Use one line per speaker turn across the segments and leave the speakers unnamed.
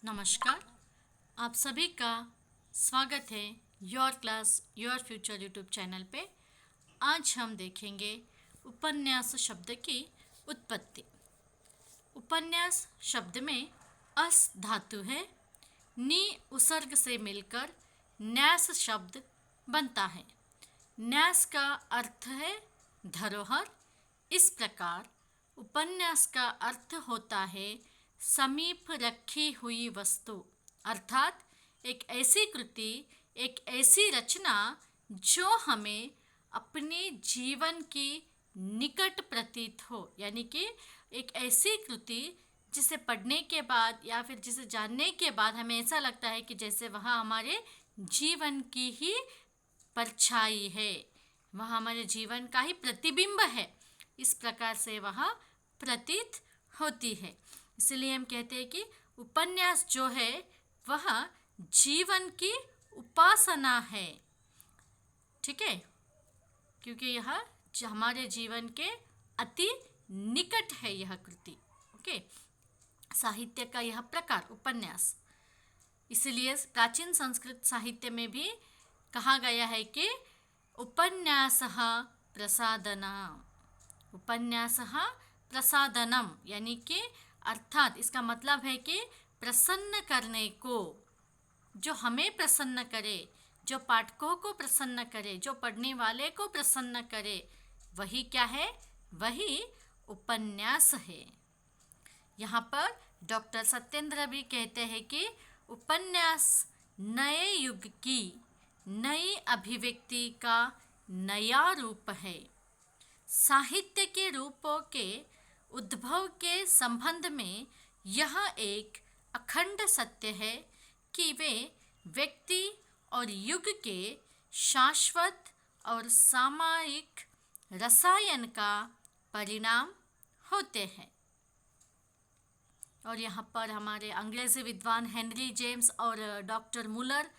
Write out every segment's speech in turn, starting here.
नमस्कार। आप सभी का स्वागत है your class your future YouTube channel पे। आज हम देखेंगे उपन्यास शब्द की उत्पत्ति। उपन्यास शब्द में अस धातु है, नी उपसर्ग से मिलकर न्यास शब्द बनता है। न्यास का अर्थ है धरोहर। इस प्रकार उपन्यास का अर्थ होता है समीप रखी हुई वस्तु, अर्थात एक ऐसी कृति, एक ऐसी रचना जो हमें अपने जीवन की निकट प्रतीत हो, यानी कि एक ऐसी कृति जिसे पढ़ने के बाद या फिर जिसे जानने के बाद हमें ऐसा लगता है कि जैसे वह हमारे जीवन की ही परछाई है, वह हमारे जीवन का ही प्रतिबिंब है। इस प्रकार से वह प्रतीत होती है। इसलिए हम कहते हैं कि उपन्यास जो है वह जीवन की उपासना है। ठीक है, क्योंकि यह हमारे जीवन के अति निकट है यह कृति। ओके, साहित्य का यह प्रकार उपन्यास। इसलिए प्राचीन संस्कृत साहित्य में भी कहा गया है कि उपन्यासः प्रसादनम्। उपन्यासः प्रसादनम, यानी कि अर्थात इसका मतलब है कि प्रसन्न करने को, जो हमें प्रसन्न करे, जो पाठकों को प्रसन्न करे, जो पढ़ने वाले को प्रसन्न करे, वही क्या है? वही उपन्यास है। यहाँ पर डॉक्टर सत्येंद्र भी कहते हैं कि उपन्यास नए युग की नई अभिव्यक्ति का नया रूप है। साहित्य के रूपों के उद्भव के संबंध में यह एक अखंड सत्य है कि वे व्यक्ति और युग के शाश्वत और सामयिक रसायन का परिणाम होते हैं। और यहाँ पर हमारे अंग्रेजी विद्वान हेनरी जेम्स और डॉक्टर मुलर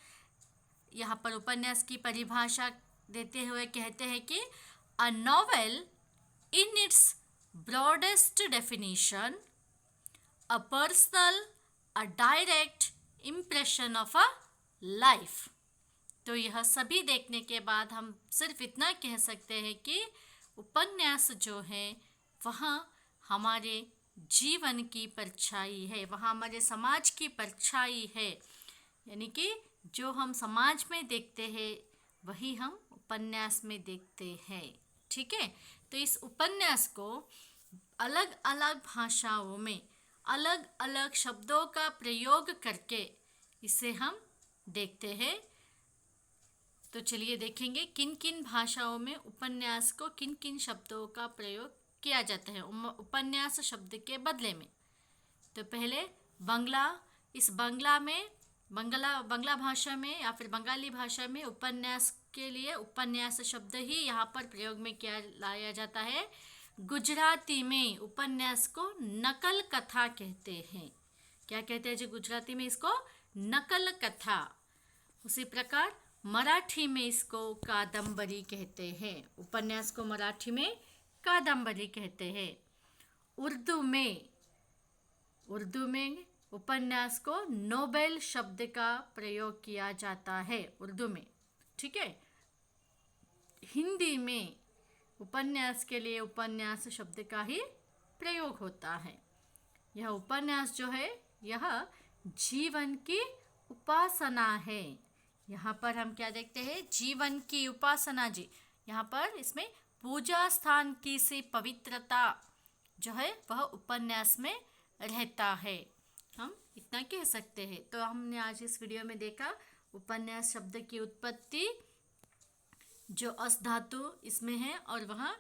यहाँ पर उपन्यास की परिभाषा देते हुए कहते हैं कि a novel in its broadest definition, a personal, a direct impression of a life। तो यह सभी देखने के बाद हम सिर्फ इतना कह सकते हैं कि उपन्यास जो है वह हमारे जीवन की परछाई है, वह हमारे समाज की परछाई है। यानी कि जो हम समाज में देखते हैं वही हम उपन्यास में देखते हैं। ठीक है, तो इस उपन्यास को अलग अलग भाषाओं में अलग अलग शब्दों का प्रयोग करके इसे हम देखते हैं। तो चलिए देखेंगे किन किन भाषाओं में उपन्यास को किन किन शब्दों का प्रयोग किया जाता है उपन्यास शब्द के बदले में। तो पहले बंगला, इस बंगला भाषा में या फिर बंगाली भाषा में उपन्यास के लिए उपन्यास शब्द ही यहाँ पर प्रयोग में किया लाया जाता है। गुजराती में उपन्यास को नकल कथा कहते हैं। क्या कहते हैं जी गुजराती में? इसको नकल कथा। उसी प्रकार मराठी में इसको कादम्बरी कहते हैं। उपन्यास को मराठी में कादम्बरी कहते हैं। उर्दू में उपन्यास को नोबेल शब्द का प्रयोग किया जाता है उर्दू में। ठीक है, हिंदी में उपन्यास के लिए उपन्यास शब्द का ही प्रयोग होता है। यह उपन्यास जो है यह जीवन की उपासना है। यहाँ पर हम क्या देखते हैं? जीवन की उपासना जी। यहाँ पर इसमें पूजा स्थान की सी पवित्रता जो है वह उपन्यास में रहता है, हम इतना कह सकते हैं। तो हमने आज इस वीडियो में देखा उपन्यास शब्द की उत्पत्ति, जो अस धातु इसमें है और वह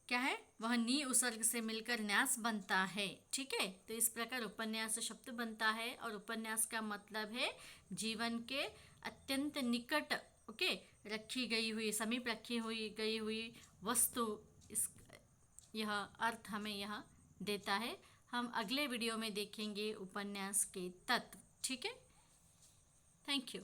क्या है? वह नी उपसर्ग से मिलकर न्यास बनता है। ठीक है, तो इस प्रकार उपन्यास शब्द बनता है और उपन्यास का मतलब है जीवन के अत्यंत निकट, ओके, रखी गई हुई, समीप रखी गई हुई वस्तु। इस यह अर्थ हमें यहाँ देता है। हम अगले वीडियो में देखेंगे उपन्यास के तत्व। ठीक है, थैंक यू।